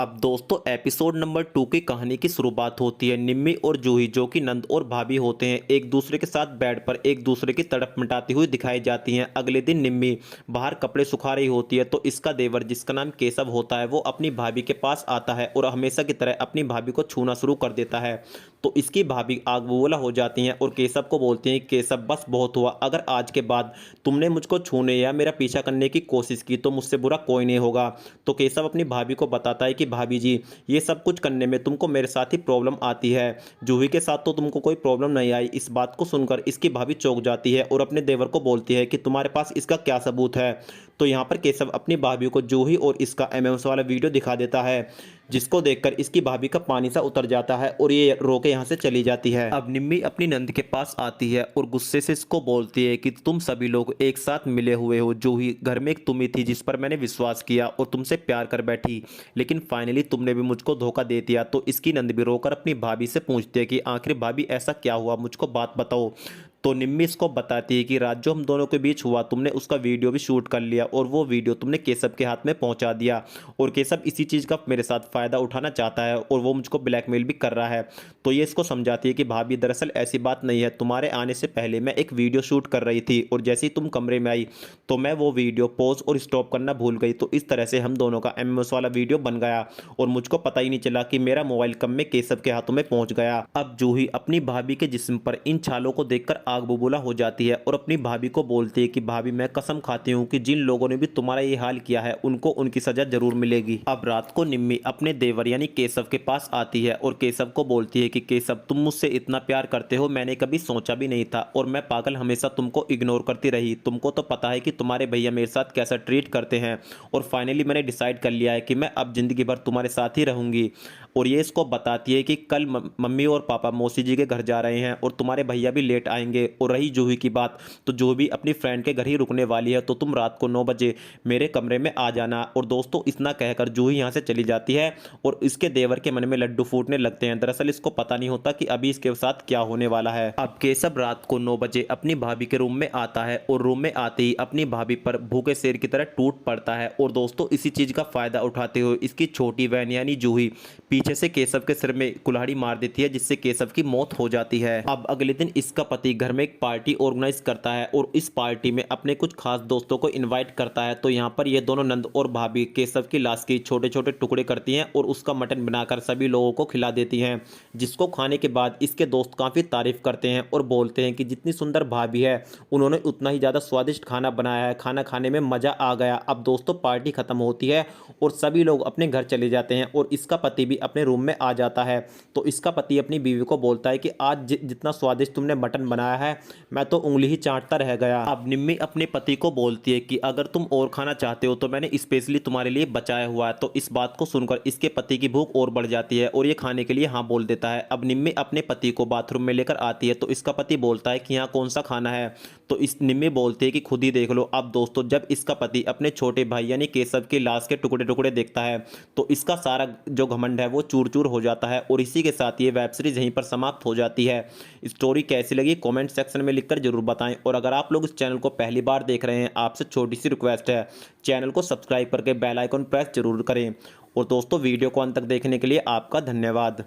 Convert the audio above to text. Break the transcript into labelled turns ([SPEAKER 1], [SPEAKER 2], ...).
[SPEAKER 1] अब दोस्तों episode number 2 की कहानी की शुरुआत होती है। निम्मी और जूही जो कि नंद और भाभी होते हैं एक दूसरे के साथ बेड पर एक दूसरे की तड़प मिटाती हुई दिखाई जाती हैं। अगले दिन निम्मी बाहर कपड़े सुखा रही होती है तो इसका देवर जिसका नाम केशव होता है वो अपनी भाभी के पास आता है और हमेशा की तरह अपनी भाभी को छूना शुरू कर देता है। तो इसकी भाभी आग बबूला हो जाती हैं और केशव को बोलती हैं केशव बस बहुत हुआ, अगर आज के बाद तुमने मुझको छूने या मेरा पीछा करने की कोशिश की तो मुझसे बुरा कोई नहीं होगा। तो केशव अपनी भाभी को बताता है कि भाभी जी ये सब कुछ करने में तुमको मेरे साथ ही प्रॉब्लम आती है, जूही के साथ तो तुमको कोई प्रॉब्लम नहीं आई। इस बात को सुनकर इसकी भाभी चौंक जाती है और अपने देवर को बोलती है कि तुम्हारे पास इसका क्या सबूत है। तो यहाँ पर केशव अपनी भाभी को जूही और इसका एमएमएस वाला वीडियो दिखा देता है जिसको देखकर इसकी भाभी का पानी सा उतर जाता है और ये रो के यहाँ से चली जाती है। अब निम्मी अपनी नंद के पास आती है और गुस्से से इसको बोलती है कि तुम सभी लोग एक साथ मिले हुए हो, जूही घर में एक तुम ही थी जिस पर मैंने विश्वास किया और तुमसे प्यार कर बैठी, लेकिन फाइनली तुमने भी मुझको धोखा दे दिया। तो इसकी नंद भी रोकर अपनी भाभी से पूछती है कि आखिर भाभी ऐसा क्या हुआ, मुझको बात बताओ। तो निम्मी इसको बताती है कि रात जो हम दोनों के बीच हुआ तुमने उसका वीडियो भी शूट कर लिया और वो वीडियो तुमने केशव के हाथ में पहुंचा दिया और केशव इसी चीज़ का मेरे साथ फ़ायदा उठाना चाहता है और वो मुझको ब्लैकमेल भी कर रहा है। तो ये इसको समझाती है कि भाभी दरअसल ऐसी बात नहीं है, तुम्हारे आने से पहले मैं एक वीडियो शूट कर रही थी और जैसे ही तुम कमरे में आई तो मैं वो वीडियो पॉज और स्टॉप करना भूल गई। तो इस तरह से हम दोनों का एमएमएस वाला वीडियो बन गया और मुझको पता ही नहीं चला कि मेरा मोबाइल कब में केशव के हाथों में पहुंच गया। अब जूही अपनी भाभी के जिस्म पर इन छालों को देखकर आग बबूला हो जाती है और अपनी भाभी को बोलती है कि भाभी मैं कसम खाती हूँ कि जिन लोगों ने भी तुम्हारा ये हाल किया है उनको उनकी सजा जरूर मिलेगी। अब रात को निम्मी अपने देवर यानी केशव के पास आती है और केशव को बोलती है कि केशव तुम मुझसे इतना प्यार करते हो मैंने कभी सोचा भी नहीं था और मैं पागल हमेशा तुमको इग्नोर करती रही। तुमको तो पता है कि तुम्हारे भैया मेरे साथ कैसा ट्रीट करते हैं और फाइनली मैंने डिसाइड कर लिया है कि मैं अब जिंदगी भर तुम्हारे साथ ही रहूंगी। और ये इसको बताती है कि कल मम्मी और पापा मौसी जी के घर जा रहे हैं और तुम्हारे भैया भी लेट आएंगे। और रही जूही की बात तो जूही भी अपनी फ्रेंड के घर ही रुकने वाली है, तो तुम रात को 9 बजे मेरे कमरे में आ जाना। और दोस्तों इतना कहकर जूही यहाँ से चली जाती है और इसके देवर के मन में लड्डू फूटने लगते हैं। दरअसल इसको पता नहीं होता कि अभी इसके साथ क्या होने वाला है। अब केशव रात को 9 बजे अपनी भाभी के रूम में आता है और रूम में आते ही अपनी भाभी पर भूखे शेर की तरह टूट पड़ता है। और दोस्तों इसी चीज का फायदा उठाते हुए इसकी छोटी बहन यानी जूही पीछे से केशव के सिर में कुल्हाड़ी मार देती है जिससे केशव की मौत हो जाती है। अब अगले दिन इसका पति घर में एक पार्टी ऑर्गेनाइज करता है और इस पार्टी में अपने कुछ खास दोस्तों को इनवाइट करता है। तो यहाँ पर ये दोनों नंद और भाभी केशव की लाश के छोटे छोटे टुकड़े करती हैं और उसका मटन बनाकर सभी लोगों को खिला देती हैं, जिसको खाने के बाद इसके दोस्त काफ़ी तारीफ करते हैं और बोलते हैं कि जितनी सुंदर भाभी है उन्होंने उतना ही ज़्यादा स्वादिष्ट खाना बनाया है, खाना खाने में मज़ा आ गया। अब दोस्तों पार्टी खत्म होती है और सभी लोग अपने घर चले जाते हैं और इसका पति भी अपने रूम में आ जाता है। तो इसका पति अपनी बीवी को बोलता है कि आज जितना स्वादिष्ट तुमने मटन बनाया है मैं तो उंगली ही चाटता रह गया। अब निम्मी अपने पति को बोलती है कि अगर तुम और खाना चाहते हो तो मैंने स्पेशली तुम्हारे लिए बचाया हुआ है। तो इस बात को सुनकर इसके पति की भूख और बढ़ जाती है और ये खाने के लिए हाँ बोल देता है। अब निम्मी अपने पति को बाथरूम में लेकर आती है तो इसका पति बोलता है कि यहाँ कौन सा खाना है। तो इस निम्मी बोलती है कि खुद ही देख लो। अब दोस्तों जब इसका पति अपने छोटे भाई यानी केशव की लाश के टुकड़े टुकड़े देखता है तो इसका सारा जो घमंड है वो चूर चूर हो जाता है। और इसी के साथ ये वेब सीरीज यहीं पर समाप्त हो जाती है। स्टोरी कैसी लगी कमेंट सेक्शन में लिखकर जरूर बताएं और अगर आप लोग इस चैनल को पहली बार देख रहे हैं आपसे छोटी सी रिक्वेस्ट है, चैनल को सब्सक्राइब करके बेल आइकन प्रेस जरूर करें। और दोस्तों वीडियो को अंत तक देखने के लिए आपका धन्यवाद।